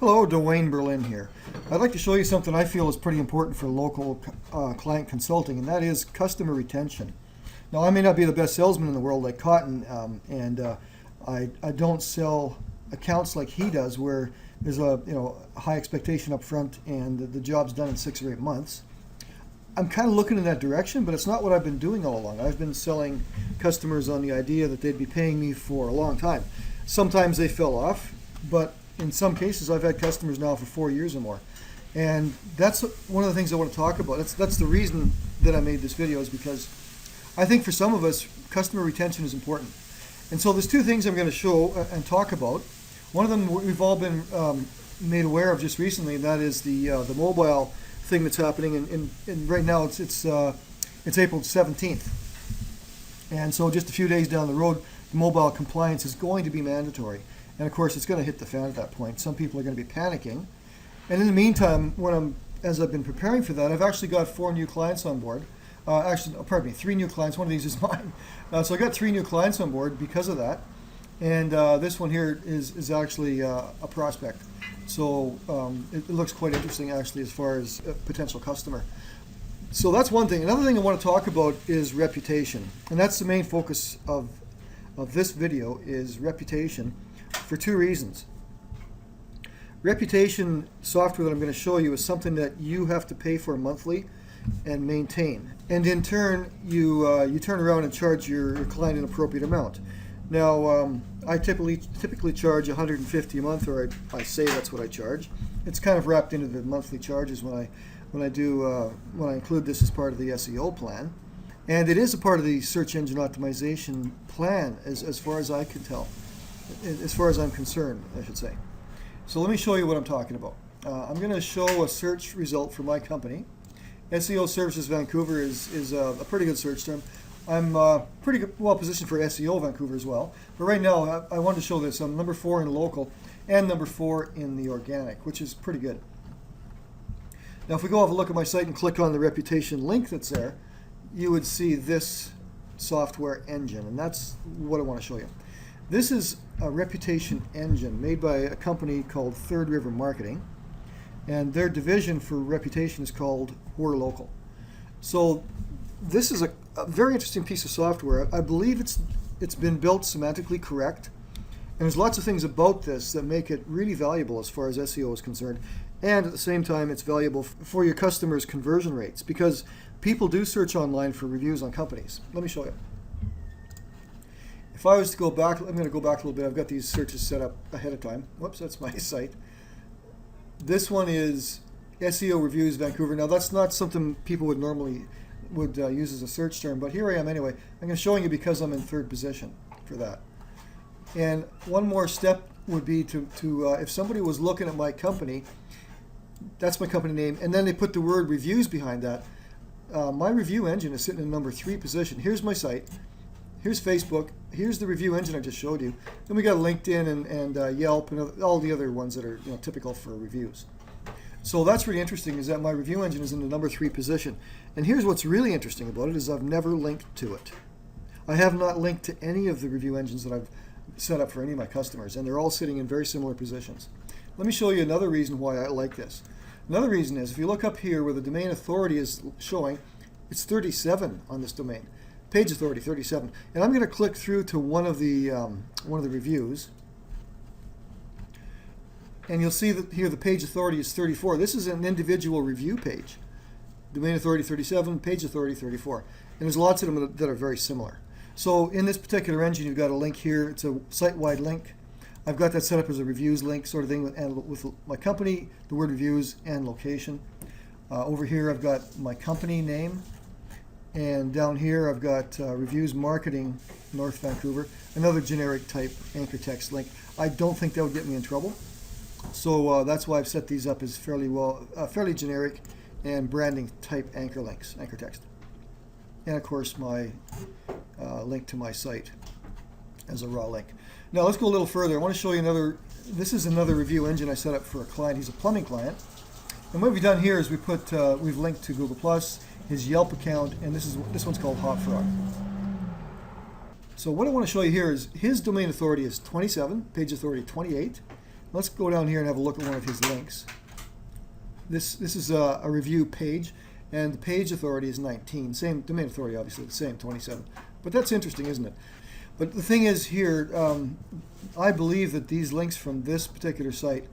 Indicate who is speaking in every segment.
Speaker 1: Hello, Dwayne Berlin here. I'd like to show you something I feel is pretty important for local client consulting, and that is customer retention. Now, I may not be the best salesman in the world like Cotton, I don't sell accounts like he does, where there's a high expectation up front and the job's done in 6 or 8 months. I'm kind of looking in that direction, but it's not what I've been doing all along. I've been selling customers on the idea that they'd be paying me for a long time. Sometimes they fell off, but in some cases, I've had customers now for 4 years or more. And that's one of the things I want to talk about. That's the reason that I made this video, is because I think for some of us, customer retention is important. And so there's two things I'm going to show and talk about. One of them we've all been made aware of just recently, and that is the mobile thing that's happening. And right now it's April 17th. And so just a few days down the road, mobile compliance is going to be mandatory. And of course, it's going to hit the fan at that point. Some people are going to be panicking. And in the meantime, as I've been preparing for that, I've actually got 4 new clients on board. Pardon me, 3 new clients. One of these is mine. So I got 3 new clients on board because of that. And this one here is actually a prospect. So it looks quite interesting, actually, as far as a potential customer. So that's one thing. Another thing I want to talk about is reputation. And that's the main focus of this video, is reputation, for 2 reasons. Reputation software that I'm going to show you is something that you have to pay for monthly and maintain. And in turn, you turn around and charge your client an appropriate amount. Now, I typically charge $150 a month, or I say that's what I charge. It's kind of wrapped into the monthly charges when I include this as part of the SEO plan. And it is a part of the search engine optimization plan, as far as I can tell. As far as I'm concerned, I should say. So let me show you what I'm talking about. I'm going to show a search result for my company. SEO Services Vancouver is a pretty good search term. I'm pretty well positioned for SEO Vancouver as well. But right now, I want to show this. I'm number 4 in local and number 4 in the organic, which is pretty good. Now, if we go have a look at my site and click on the reputation link that's there, you would see this software engine, and that's what I want to show you. This is a reputation engine made by a company called Third River Marketing, and their division for reputation is called We're Local. So this is a very interesting piece of software. I believe it's been built semantically correct, and there's lots of things about this that make it really valuable as far as SEO is concerned, and at the same time it's valuable for your customers' conversion rates, because people do search online for reviews on companies. Let me show you. If I was to go back, I'm going to go back a little bit. I've got these searches set up ahead of time. Whoops, that's my site. This one is SEO Reviews Vancouver. Now, that's not something people would normally use as a search term, but here I am anyway. I'm going to show you because I'm in 3rd position for that. And one more step would be to if somebody was looking at my company, that's my company name, and then they put the word reviews behind that. My review engine is sitting in number 3 position. Here's my site. Here's Facebook. Here's the review engine I just showed you. Then we got LinkedIn and Yelp and all the other ones that are typical for reviews. So that's really interesting, is that my review engine is in the number 3 position. And here's what's really interesting about it, is I've never linked to it. I have not linked to any of the review engines that I've set up for any of my customers, and they're all sitting in very similar positions. Let me show you another reason why I like this. Another reason is, if you look up here where the domain authority is showing, it's 37 on this domain. Page authority 37, and I'm going to click through to one of the reviews, and you'll see that here the page authority is 34. This is an individual review page. Domain authority 37, page authority 34, and there's lots of them that are very similar. So in this particular engine, you've got a link here. It's a site-wide link. I've got that set up as a reviews link sort of thing, with my company, the word reviews, and location. Over here, I've got my company name. And down here, I've got Reviews Marketing North Vancouver, another generic type anchor text link. I don't think that would get me in trouble. So that's why I've set these up as fairly generic and branding type anchor links, anchor text. And of course, my link to my site as a raw link. Now let's go a little further. I want to show you this is another review engine I set up for a client. He's a plumbing client. And what we've done here is we've linked to Google+, his Yelp account, and this one's called Hot Frog. So what I want to show you here is his domain authority is 27, page authority 28, Let's go down here and have a look at one of his links. This is a review page, and the page authority is 19. Same domain authority, obviously, the same, 27. But that's interesting, isn't it? But the thing is here, I believe that these links from this particular site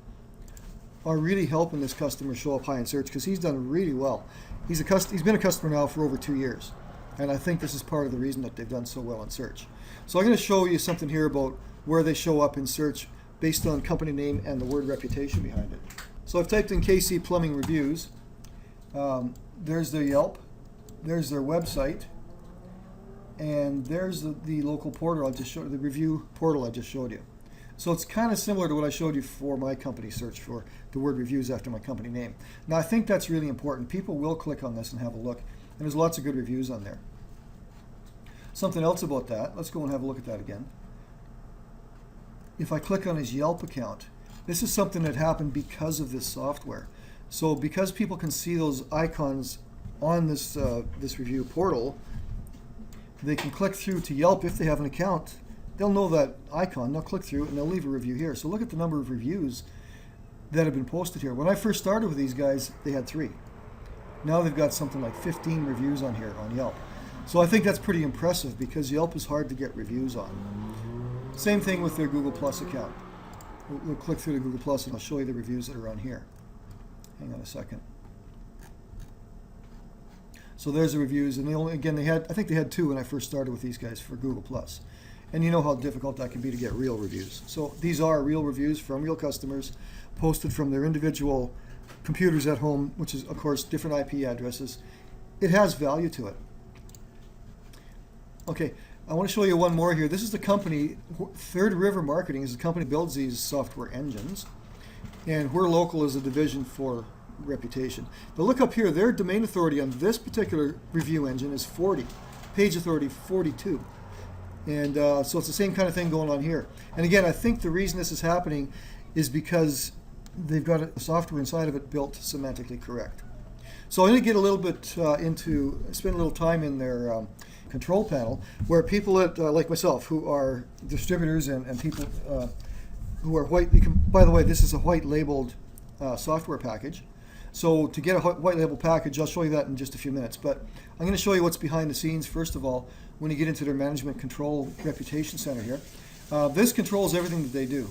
Speaker 1: are really helping this customer show up high in search, because he's done really well. He's been a customer now for over 2 years, and I think this is part of the reason that they've done so well in search. So I'm going to show you something here about where they show up in search based on company name and the word reputation behind it. So I've typed in KC Plumbing Reviews. There's their Yelp, there's their website, and there's the local portal I just showed, the review portal I just showed you. So it's kind of similar to what I showed you for my company search for the word reviews after my company name. Now I think that's really important. People will click on this and have a look, and there's lots of good reviews on there. Something else about that, let's go and have a look at that again. If I click on his Yelp account, this is something that happened because of this software. So because people can see those icons on this review portal, they can click through to Yelp if they have an account. They'll know that icon, they'll click through it, and they'll leave a review here. So look at the number of reviews that have been posted here. When I first started with these guys, they had 3. Now they've got something like 15 reviews on here on Yelp. So I think that's pretty impressive, because Yelp is hard to get reviews on. Same thing with their Google Plus account. We'll click through to Google Plus and I'll show you the reviews that are on here. Hang on a second. So there's the reviews, and I think they had 2 when I first started with these guys for Google Plus. And you know how difficult that can be to get real reviews. So these are real reviews from real customers, posted from their individual computers at home, which is, of course, different IP addresses. It has value to it. Okay, I want to show you one more here. This is the company, Third River Marketing is the company that builds these software engines. And We're Local is a division for reputation. But look up here, their domain authority on this particular review engine is 40. Page authority 42. And so it's the same kind of thing going on here. And again, I think the reason this is happening is because they've got a software inside of it built semantically correct. So I'm going to get a little bit spend a little time in their control panel, where people like myself, who are distributors and people who are white. By the way, this is a white labeled software package. So to get a white label package, I'll show you that in just a few minutes. But I'm going to show you what's behind the scenes, first of all, when you get into their management control reputation center here. This controls everything that they do.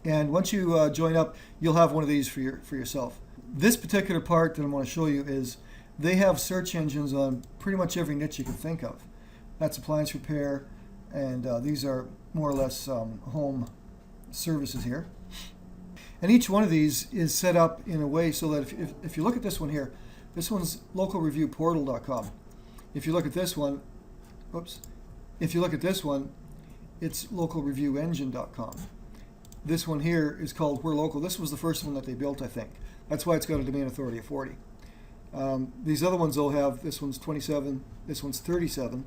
Speaker 1: And once you join up, you'll have one of these for yourself. This particular part that I want to show you is they have search engines on pretty much every niche you can think of. That's appliance repair, and these are more or less home services here. And each one of these is set up in a way so that if you look at this one here, this one's localreviewportal.com. If you look at this one, if you look at this one, it's localreviewengine.com. This one here is called We're Local. This was the first one that they built, I think. That's why it's got a domain authority of 40. These other ones will have, this one's 27, this one's 37.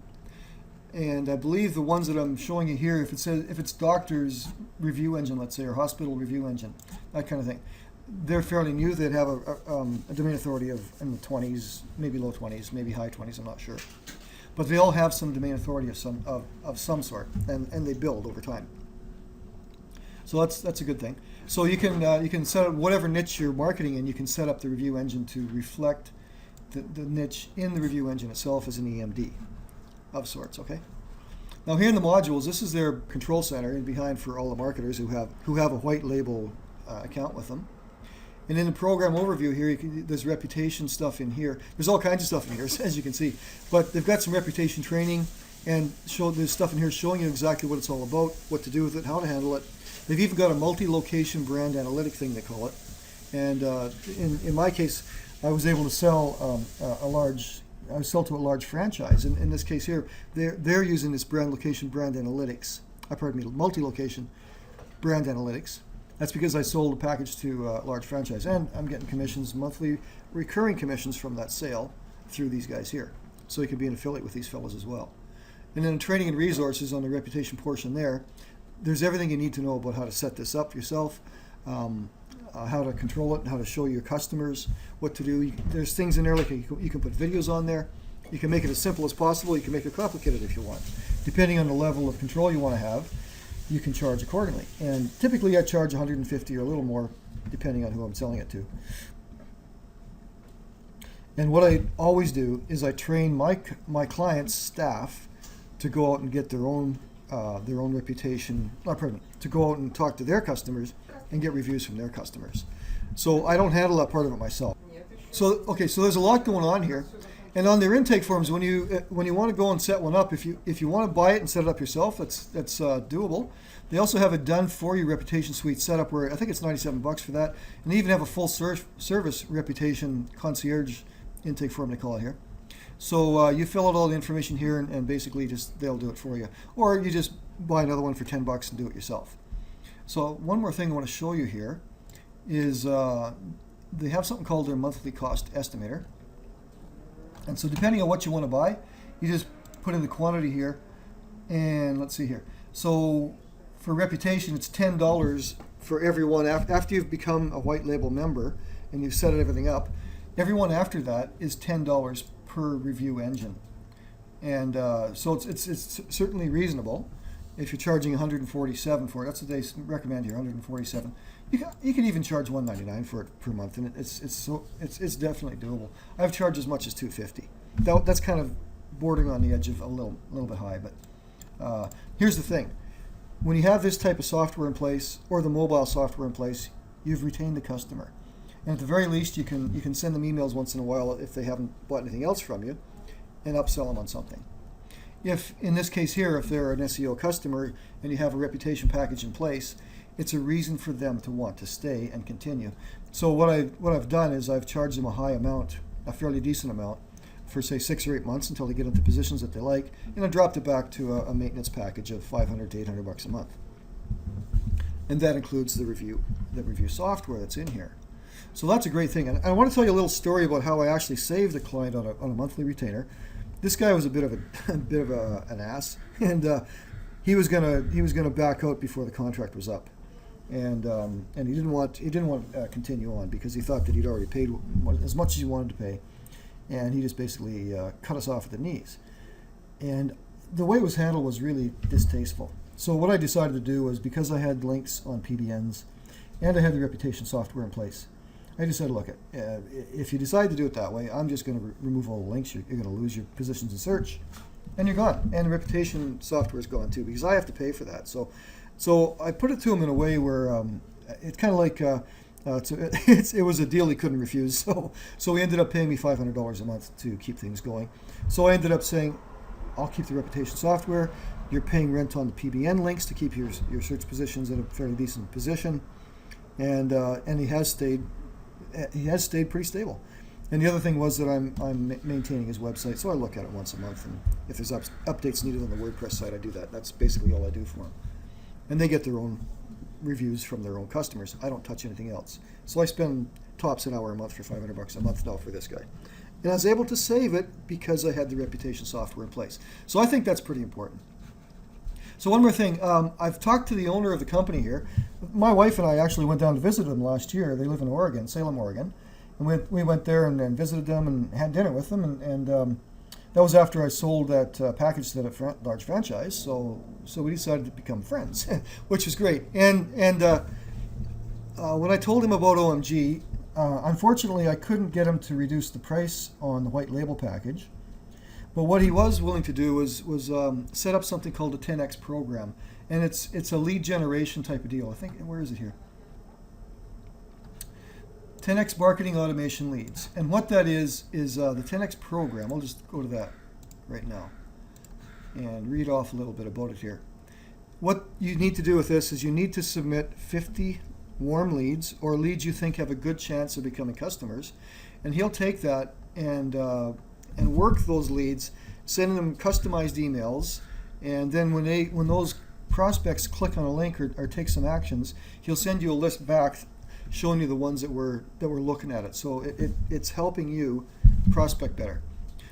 Speaker 1: And I believe the ones that I'm showing you here, if it's doctor's review engine, let's say, or hospital review engine, that kind of thing, they're fairly new. They'd have a domain authority of in the 20s, maybe low 20s, maybe high 20s, I'm not sure. But they all have some domain authority of some sort, and they build over time. So that's a good thing. So you can set up whatever niche you're marketing in, you can set up the review engine to reflect the niche in the review engine itself as an EMD of sorts, okay? Now here in the modules, this is their control center and behind for all the marketers who have a white label account with them. And in the program overview here, there's reputation stuff in here. There's all kinds of stuff in here, as you can see. But they've got some reputation training, and there's stuff in here showing you exactly what it's all about, what to do with it, how to handle it. They've even got a multi-location brand analytic thing, they call it. And in my case, I was able to sell to a large franchise. And in this case here, they're using this multi-location brand analytics. That's because I sold a package to a large franchise, and I'm getting commissions, monthly recurring commissions from that sale through these guys here. So you can be an affiliate with these fellows as well. And then training and resources on the reputation portion there's everything you need to know about how to set this up yourself, how to control it, and how to show your customers what to do. There's things in there like you can put videos on there. You can make it as simple as possible. You can make it complicated if you want, depending on the level of control you want to have. you can charge accordingly. And typically I charge 150 or a little more depending on who I'm selling it to. And what I always do is I train my clients' staff to go out and get their own reputation, to go out and talk to their customers and get reviews from their customers. So I don't handle that part of it myself. So so there's a lot going on here. And on their intake forms, when you want to go and set one up, if you want to buy it and set it up yourself, that's doable. They also have a done for you reputation suite set up where I think it's $97 for that, and they even have a full service reputation concierge intake form, they call it here. So you fill out all the information here, and basically they'll do it for you, or you just buy another one for $10 and do it yourself. So one more thing I want to show you here is they have something called their monthly cost estimator. And so depending on what you want to buy, you just put in the quantity here, and let's see here. So for reputation, it's $10 for everyone after you've become a white label member and you've set everything up. Everyone after that is $10 per review engine, and so it's certainly reasonable. If you're charging $147 for it, that's what they recommend here, $147. You can even charge $199 for it per month, and it's definitely doable. I've charged as much as $250. That's kind of bordering on the edge of a little bit high, but here's the thing: when you have this type of software in place, or the mobile software in place, you've retained the customer, and at the very least, you can send them emails once in a while if they haven't bought anything else from you, and upsell them on something. If, in this case here, if they're an SEO customer and you have a reputation package in place, it's a reason for them to want to stay and continue. So what I've done is I've charged them a high amount, a fairly decent amount, for say 6 or 8 months until they get into positions that they like, and I dropped it back to a maintenance package of $500 to $800 a month. And that includes the review software that's in here. So that's a great thing. And I want to tell you a little story about how I actually saved the client on a monthly retainer. This guy was a bit of an ass, and he was gonna back out before the contract was up, and he didn't want to continue on because he thought that he'd already paid as much as he wanted to pay, and he just basically cut us off at the knees. And the way it was handled was really distasteful. So what I decided to do was, because I had links on PBNs and I had the reputation software in place, I just said, look, if you decide to do it that way, I'm just going to remove all the links. You're going to lose your positions in search, and you're gone. And the reputation software is gone too, because I have to pay for that. So I put it to him in a way where it's kind of like it was a deal he couldn't refuse. So he ended up paying me $500 a month to keep things going. So I ended up saying, I'll keep the reputation software. You're paying rent on the PBN links to keep your search positions in a fairly decent position, and he has stayed pretty stable. And the other thing was that I'm maintaining his website, so I look at it once a month, and if there's updates needed on the WordPress site, I do that. That's basically all I do for him. And they get their own reviews from their own customers. I don't touch anything else. So I spend tops an hour a month for $500 a month now for this guy. And I was able to save it because I had the reputation software in place. So I think that's pretty important. So one more thing, I've talked to the owner of the company here. My wife and I actually went down to visit them last year. They live in Oregon, Salem, Oregon. And we went there and visited them and had dinner with them. And that was after I sold that package to that large franchise. So we decided to become friends, which was great. And when I told him about OMG, unfortunately I couldn't get him to reduce the price on the white label package. But what he was willing to do was set up something called a 10X program, and it's a lead generation type of deal. I think, where is it here? 10X marketing automation leads, and what that is the 10X program. I'll just go to that right now and read off a little bit about it here. What you need to do with this is you need to submit 50 warm leads, or leads you think have a good chance of becoming customers, and he'll take that and work those leads, sending them customized emails, and then when those prospects click on a link or take some actions, he'll send you a list back showing you the ones that were looking at it. So it's helping you prospect better.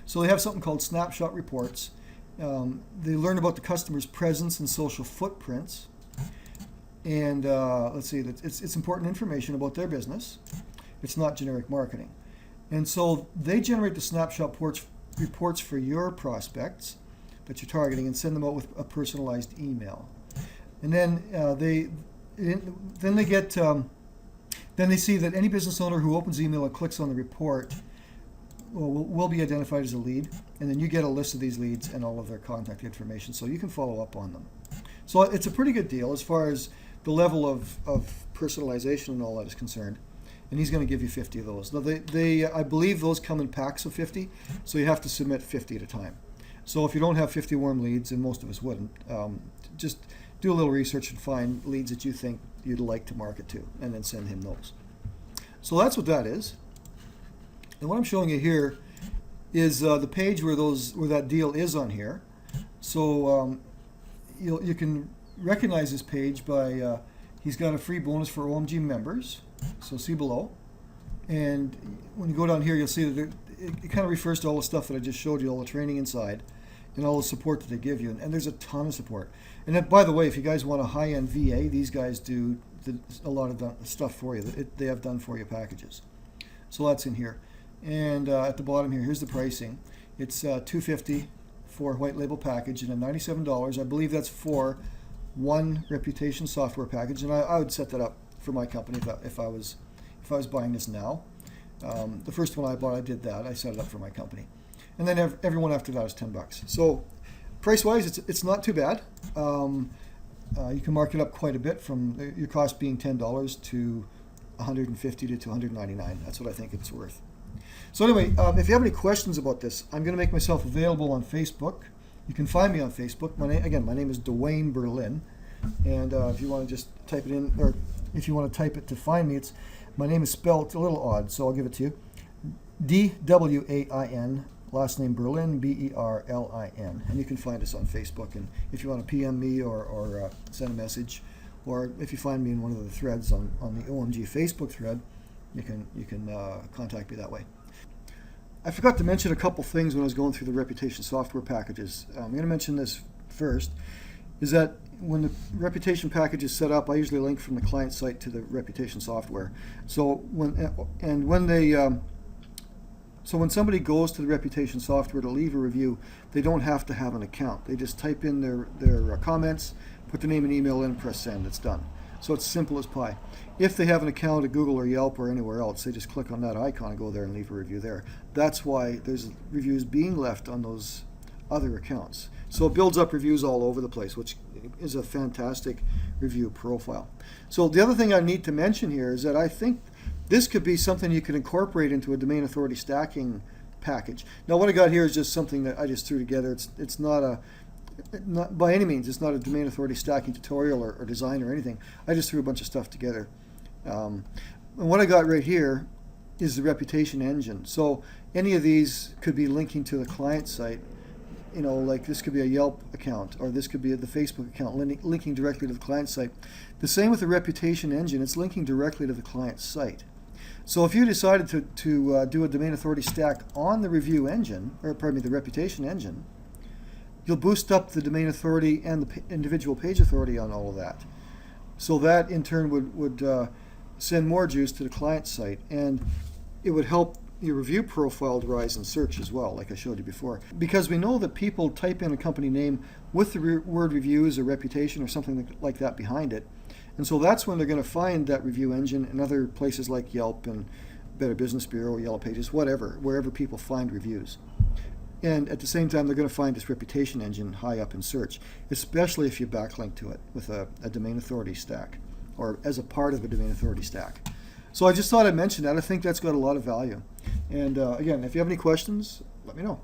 Speaker 1: So they have something called snapshot reports. They learn about the customer's presence and social footprints, and let's see, it's important information about their business. It's not generic marketing. And so they generate the snapshot reports for your prospects that you're targeting and send them out with a personalized email. And then then they see that any business owner who opens email and clicks on the report will be identified as a lead, and then you get a list of these leads and all of their contact information, so you can follow up on them. So it's a pretty good deal as far as the level of personalization and all that is concerned. And he's going to give you 50 of those. Now I believe those come in packs of 50, so you have to submit 50 at a time. So if you don't have 50 warm leads, and most of us wouldn't, just do a little research and find leads that you think you'd like to market to, and then send him those. So that's what that is. And what I'm showing you here is the page where that deal is on here. So you can recognize this page by he's got a free bonus for OMG members. So see below. And when you go down here, you'll see that it kind of refers to all the stuff that I just showed you, all the training inside, and all the support that they give you. And there's a ton of support. And then, by the way, if you guys want a high-end VA, these guys do a lot of stuff for you. They have done for you packages. So that's in here. And at the bottom here, here's the pricing. It's $250 for a white label package, and then $97. I believe that's for one reputation software package, and I would set that up for my company if I was buying this now. The first one I bought, I did that. I set it up for my company, and then everyone after that is $10. So price-wise, it's not too bad. You can mark it up quite a bit from your cost being $10 to $150 to $299. That's what I think it's worth. So anyway, if you have any questions about this, I'm going to make myself available on Facebook. You can find me on Facebook. My name is Dwayne Berlin, and if you want to just type it in, or if you want to type it to find me, my name is spelled a little odd, so I'll give it to you. D-W-A-I-N, last name Berlin, B-E-R-L-I-N, and you can find us on Facebook. And if you want to PM me or send a message, or if you find me in one of the threads on the OMG Facebook thread, you can contact me that way. I forgot to mention a couple things when I was going through the reputation software packages. I'm going to mention this first, is that when the reputation package is set up, I usually link from the client site to the reputation software. So when somebody goes to the reputation software to leave a review, they don't have to have an account. They just type in their comments, put the name and email in, and press send. It's done. So it's simple as pie. If they have an account at Google or Yelp or anywhere else, they just click on that icon and go there and leave a review there. That's why there's reviews being left on those other accounts. So it builds up reviews all over the place, which is a fantastic review profile. So the other thing I need to mention here is that I think this could be something you could incorporate into a domain authority stacking package. Now what I got here is just something that I just threw together. It's not by any means, it's not a domain authority stacking tutorial or design or anything. I just threw a bunch of stuff together. And what I got right here is the reputation engine. So any of these could be linking to the client site. You know, like this could be a Yelp account, or this could be the Facebook account linking directly to the client site. The same with the reputation engine. It's linking directly to the client site. So if you decided to do a domain authority stack on the review engine, or pardon me, the reputation engine, you'll boost up the domain authority and the individual page authority on all of that. So that in turn would send more juice to the client site, and it would help your review profile to rise in search as well, like I showed you before. Because we know that people type in a company name with the word reviews or reputation or something like that behind it. And so that's when they're going to find that review engine in other places like Yelp and Better Business Bureau, Yellow Pages, whatever, wherever people find reviews. And at the same time, they're going to find this reputation engine high up in search, especially if you backlink to it with a domain authority stack, or as a part of a domain authority stack. So I just thought I'd mention that. I think that's got a lot of value. And again, if you have any questions, let me know.